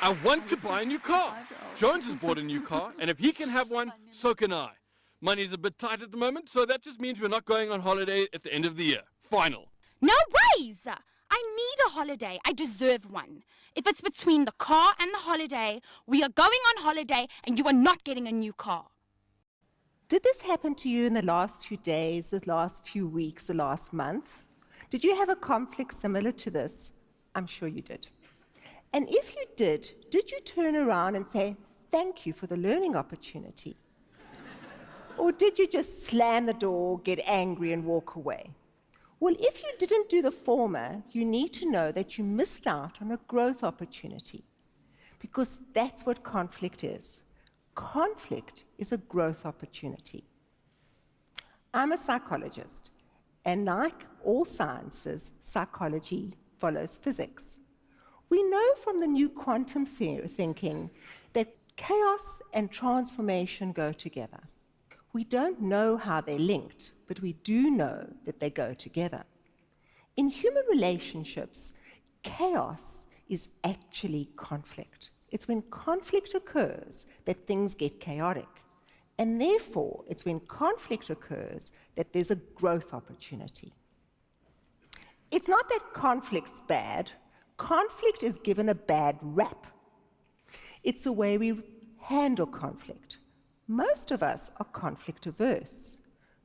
I want to buy a new car. Jones has bought a new car, and if he can have one, so can I. Money's a bit tight at the moment, so that just means we're not going on holiday at the end of the year. Final. No ways! I need a holiday. I deserve one. If it's between the car and the holiday, we are going on holiday and you are not getting a new car. Did this happen to you in the last few days, the last few weeks, the last month? Did you have a conflict similar to this? I'm sure you did. And if you did you turn around and say, thank you for the learning opportunity? Or did you just slam the door, get angry, and walk away? Well, if you didn't do the former, you need to know that you missed out on a growth opportunity, because that's what conflict is. Conflict is a growth opportunity. I'm a psychologist, and like all sciences, psychology follows physics. We know from the new quantum thinking that chaos and transformation go together. We don't know how they're linked, but we do know that they go together. In human relationships, chaos is actually conflict. It's when conflict occurs that things get chaotic. And therefore, it's when conflict occurs that there's a growth opportunity. It's not that conflict's bad. Conflict is given a bad rap. It's the way we handle conflict. Most of us are conflict averse.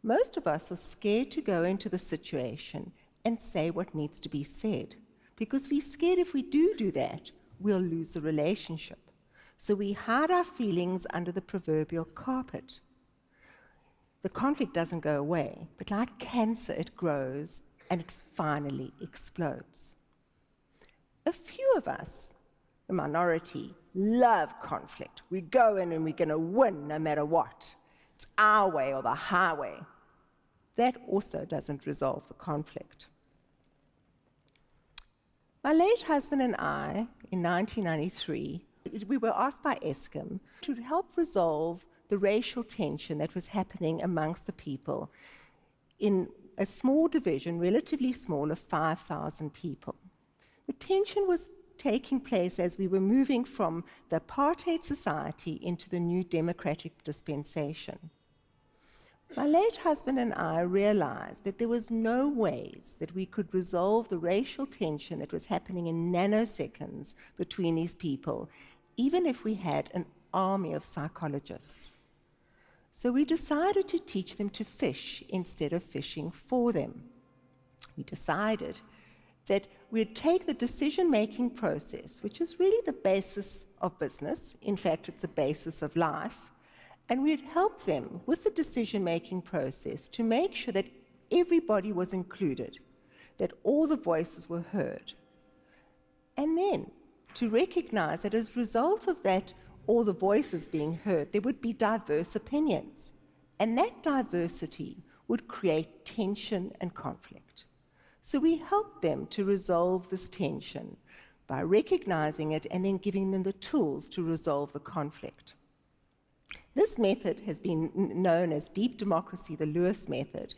Most of us are scared to go into the situation and say what needs to be said, because we're scared if we do that, we'll lose the relationship. So we hide our feelings under the proverbial carpet. The conflict doesn't go away, but like cancer, it grows and it finally explodes. A few of us, the minority, love conflict. We go in and we're going to win no matter what. It's our way or the highway. That also doesn't resolve the conflict. My late husband and I, in 1993, we were asked by Eskom to help resolve the racial tension that was happening amongst the people in a small division, relatively small, of 5,000 people. The tension was taking place as we were moving from the apartheid society into the new democratic dispensation. My late husband and I realized that there was no ways that we could resolve the racial tension that was happening in nanoseconds between these people, even if we had an army of psychologists. So we decided to teach them to fish instead of fishing for them. We decided that we'd take the decision-making process, which is really the basis of business, in fact, it's the basis of life, and we'd help them with the decision-making process to make sure that everybody was included, that all the voices were heard. And then to recognize that as a result of that, all the voices being heard, there would be diverse opinions. And that diversity would create tension and conflict. So we helped them to resolve this tension by recognizing it and then giving them the tools to resolve the conflict. This method has been known as Deep Democracy, the Lewis method,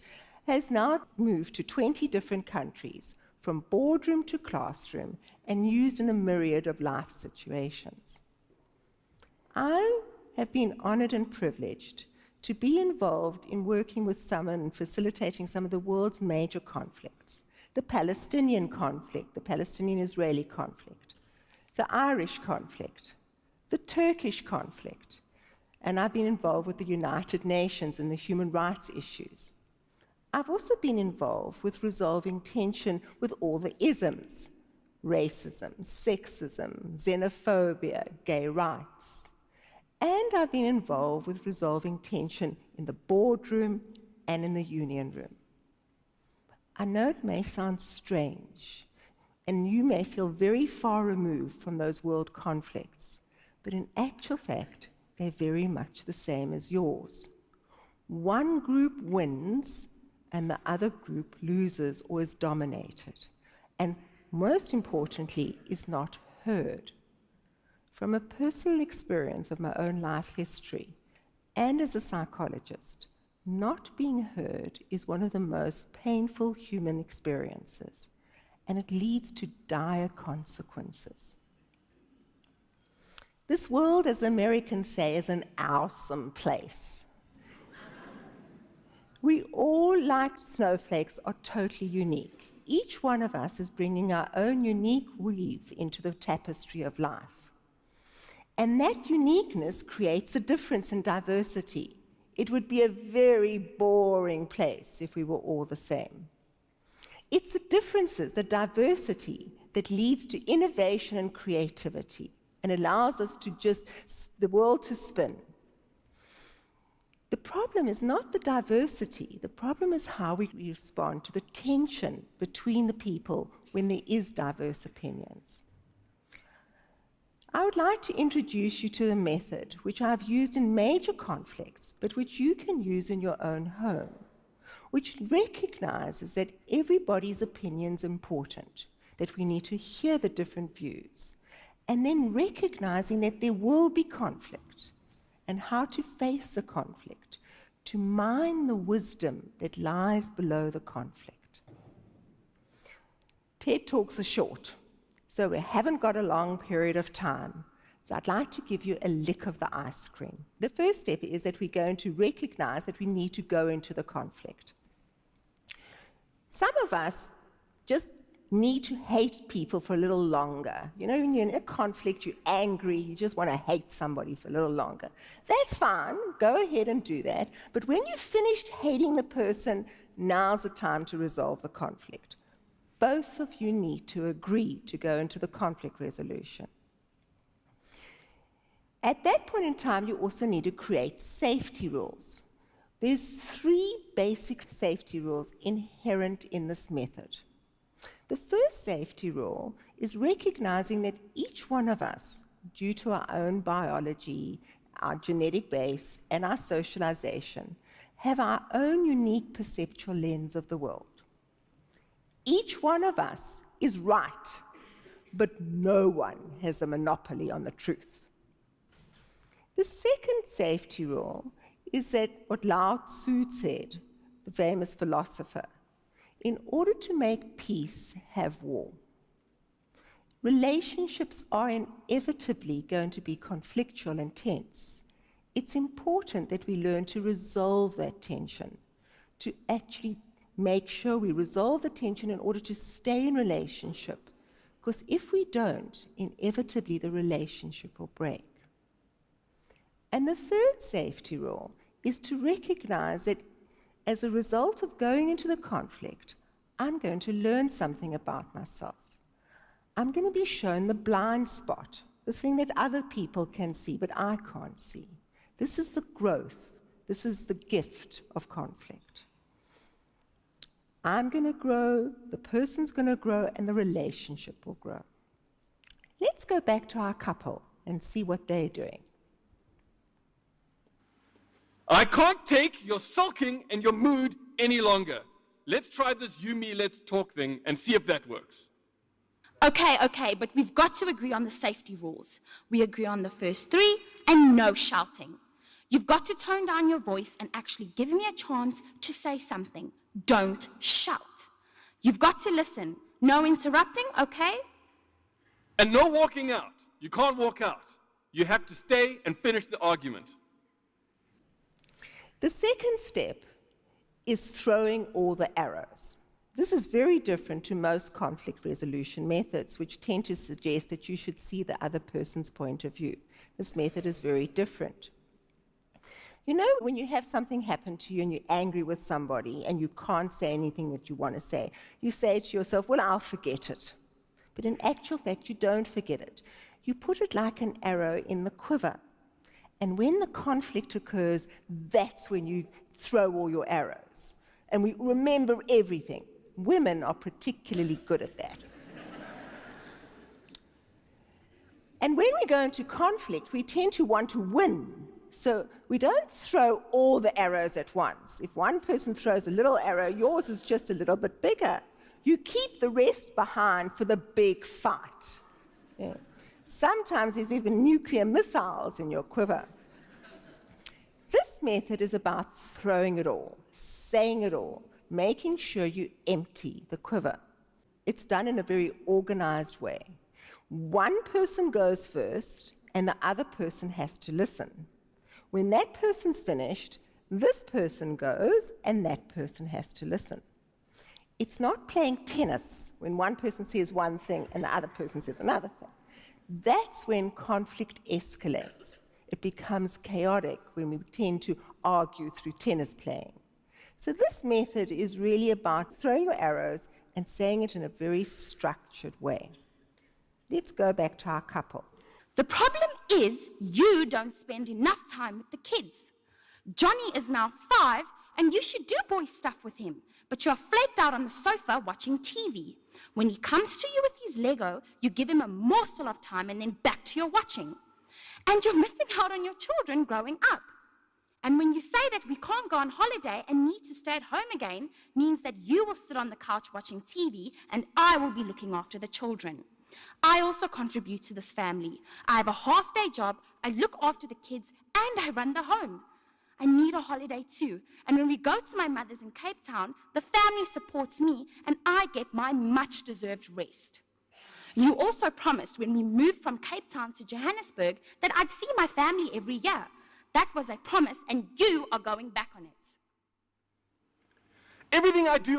has now moved to 20 different countries, from boardroom to classroom, and used in a myriad of life situations. I have been honored and privileged to be involved in working with some and facilitating some of the world's major conflicts. The Palestinian conflict, the Palestinian-Israeli conflict, the Irish conflict, the Turkish conflict, and I've been involved with the United Nations and the human rights issues. I've also been involved with resolving tension with all the isms: racism, sexism, xenophobia, gay rights. And I've been involved with resolving tension in the boardroom and in the union room. I know it may sound strange, and you may feel very far removed from those world conflicts, but in actual fact, they're very much the same as yours. One group wins, and the other group loses or is dominated, and most importantly, is not heard. From a personal experience of my own life history, and as a psychologist, not being heard is one of the most painful human experiences, and it leads to dire consequences. This world, as the Americans say, is an awesome place. We all, like snowflakes, are totally unique. Each one of us is bringing our own unique weave into the tapestry of life. And that uniqueness creates a difference in diversity. It would be a very boring place if we were all the same. It's the differences, the diversity, that leads to innovation and creativity and allows us to the world to spin. The problem is not the diversity. The problem is how we respond to the tension between the people when there is diverse opinions. I would like to introduce you to the method which I've used in major conflicts, but which you can use in your own home, which recognizes that everybody's opinion is important, that we need to hear the different views, and then recognizing that there will be conflict, and how to face the conflict, to mine the wisdom that lies below the conflict. TED Talks are short, so we haven't got a long period of time. So I'd like to give you a lick of the ice cream. The first step is that we're going to recognize that we need to go into the conflict. Some of us just need to hate people for a little longer. You know, when you're in a conflict, you're angry, you just want to hate somebody for a little longer. That's fine, go ahead and do that. But when you've finished hating the person, now's the time to resolve the conflict. Both of you need to agree to go into the conflict resolution. At that point in time, you also need to create safety rules. There's 3 basic safety rules inherent in this method. The first safety rule is recognizing that each one of us, due to our own biology, our genetic base, and our socialization, have our own unique perceptual lens of the world. Each one of us is right, but no one has a monopoly on the truth. The second safety rule is that what Lao Tzu said, the famous philosopher, in order to make peace, have war. Relationships are inevitably going to be conflictual and tense. It's important that we learn to resolve that tension, to actually make sure we resolve the tension in order to stay in relationship. Because if we don't, inevitably the relationship will break. And the third safety rule is to recognize that as a result of going into the conflict, I'm going to learn something about myself. I'm going to be shown the blind spot, the thing that other people can see, but I can't see. This is the growth. This is the gift of conflict. I'm going to grow, the person's going to grow, and the relationship will grow. Let's go back to our couple and see what they're doing. I can't take your sulking and your mood any longer. Let's try this you, me, let's talk thing and see if that works. Okay, but we've got to agree on the safety rules. We agree on the first 3 and no shouting. You've got to tone down your voice and actually give me a chance to say something. Don't shout. You've got to listen. No interrupting, okay? And no walking out. You can't walk out. You have to stay and finish the argument. The second step is throwing all the arrows. This is very different to most conflict resolution methods, which tend to suggest that you should see the other person's point of view. This method is very different. You know, when you have something happen to you and you're angry with somebody and you can't say anything that you want to say, you say to yourself, well, I'll forget it. But in actual fact, you don't forget it. You put it like an arrow in the quiver. And when the conflict occurs, that's when you throw all your arrows. And we remember everything. Women are particularly good at that. And when we go into conflict, we tend to want to win. So we don't throw all the arrows at once. If one person throws a little arrow, yours is just a little bit bigger. You keep the rest behind for the big fight. Yeah. Sometimes there's even nuclear missiles in your quiver. This method is about throwing it all, saying it all, making sure you empty the quiver. It's done in a very organized way. One person goes first, and the other person has to listen. When that person's finished, this person goes, and that person has to listen. It's not playing tennis when one person says one thing and the other person says another thing. That's when conflict escalates. It becomes chaotic when we tend to argue through tennis playing. So this method is really about throwing your arrows and saying it in a very structured way. Let's go back to our couple. The problem is you don't spend enough time with the kids. Johnny is now 5, and you should do boy stuff with him, but you're flaked out on the sofa watching TV. When he comes to you with his Lego, you give him a morsel of time and then back to your watching. And you're missing out on your children growing up. And when you say that we can't go on holiday and need to stay at home again, means that you will sit on the couch watching TV and I will be looking after the children. I also contribute to this family. I have a half-day job, I look after the kids, and I run the home. I need a holiday too. And when we go to my mother's in Cape Town, the family supports me and I get my much-deserved rest. You also promised when we moved from Cape Town to Johannesburg that I'd see my family every year. That was a promise, and you are going back on it. Everything I do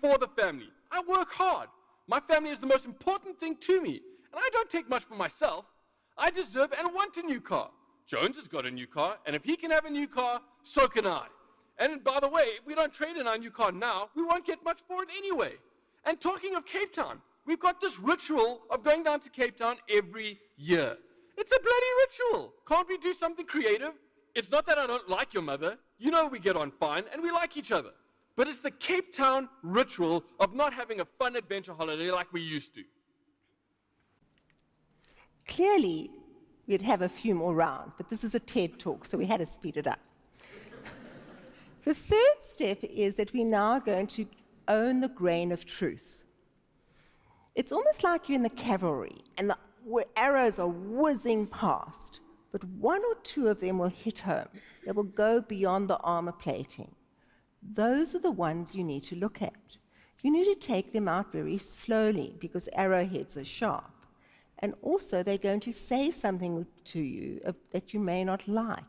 for the family. I work hard. My family is the most important thing to me, and I don't take much for myself. I deserve and want a new car. Jones has got a new car, and if he can have a new car, so can I. And by the way, if we don't trade in our new car now, we won't get much for it anyway. And talking of Cape Town, we've got this ritual of going down to Cape Town every year. It's a bloody ritual. Can't we do something creative? It's not that I don't like your mother. You know we get on fine, and we like each other. But it's the Cape Town ritual of not having a fun adventure holiday like we used to. Clearly, we'd have a few more rounds, but this is a TED talk, so we had to speed it up. The third step is that we're now going to own the grain of truth. It's almost like you're in the cavalry, and the arrows are whizzing past, but one or two of them will hit home. They will go beyond the armor plating. Those are the ones you need to look at. You need to take them out very slowly because arrowheads are sharp. And also, they're going to say something to you that you may not like.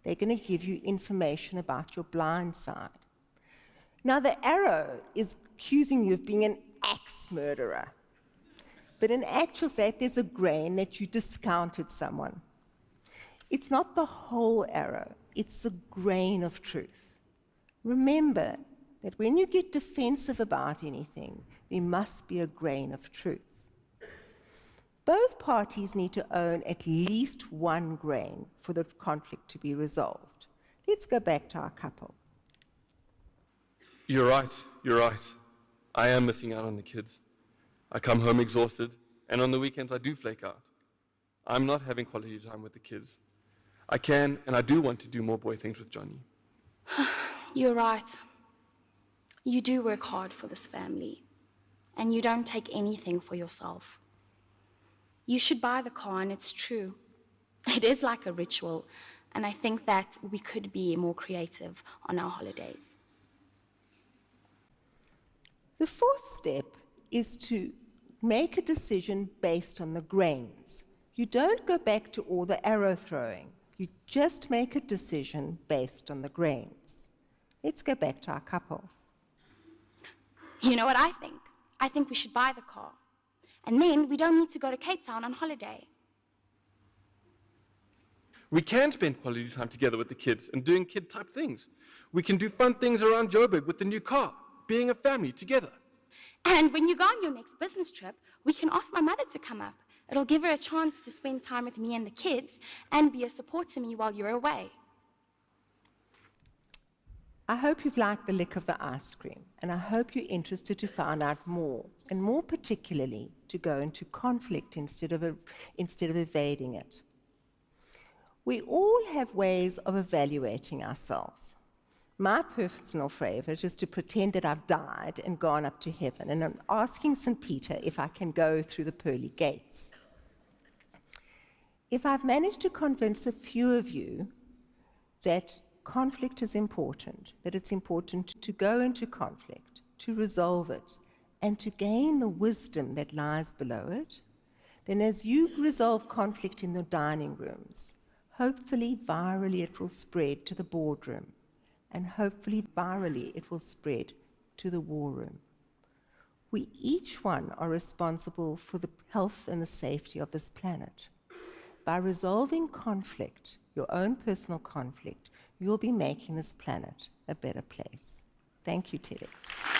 They're going to give you information about your blind side. Now, the arrow is accusing you of being an axe murderer. But in actual fact, there's a grain that you discounted someone. It's not the whole arrow, it's the grain of truth. Remember that when you get defensive about anything, there must be a grain of truth. Both parties need to own at least one grain for the conflict to be resolved. Let's go back to our couple. You're right. I am missing out on the kids. I come home exhausted, and on the weekends I do flake out. I'm not having quality time with the kids. I can and I do want to do more boy things with Johnny. You're right. You do work hard for this family, and you don't take anything for yourself. You should buy the car, and it's true. It is like a ritual, and I think that we could be more creative on our holidays. The fourth step is to make a decision based on the grains. You don't go back to all the arrow throwing. You just make a decision based on the grains. Let's go back to our couple. You know what I think? I think we should buy the car. And then we don't need to go to Cape Town on holiday. We can spend quality time together with the kids and doing kid-type things. We can do fun things around Joburg with the new car, being a family together. And when you go on your next business trip, we can ask my mother to come up. It'll give her a chance to spend time with me and the kids and be a support to me while you're away. I hope you've liked the lick of the ice cream, and I hope you're interested to find out more, and more particularly, to go into conflict instead of evading it. We all have ways of evaluating ourselves. My personal favorite is to pretend that I've died and gone up to heaven, and I'm asking St. Peter if I can go through the pearly gates. If I've managed to convince a few of you that conflict is important, that it's important to go into conflict, to resolve it, and to gain the wisdom that lies below it, then as you resolve conflict in your dining rooms, hopefully virally it will spread to the boardroom, and hopefully virally it will spread to the war room. We each one are responsible for the health and the safety of this planet. By resolving conflict, your own personal conflict, you'll be making this planet a better place. Thank you, TEDx.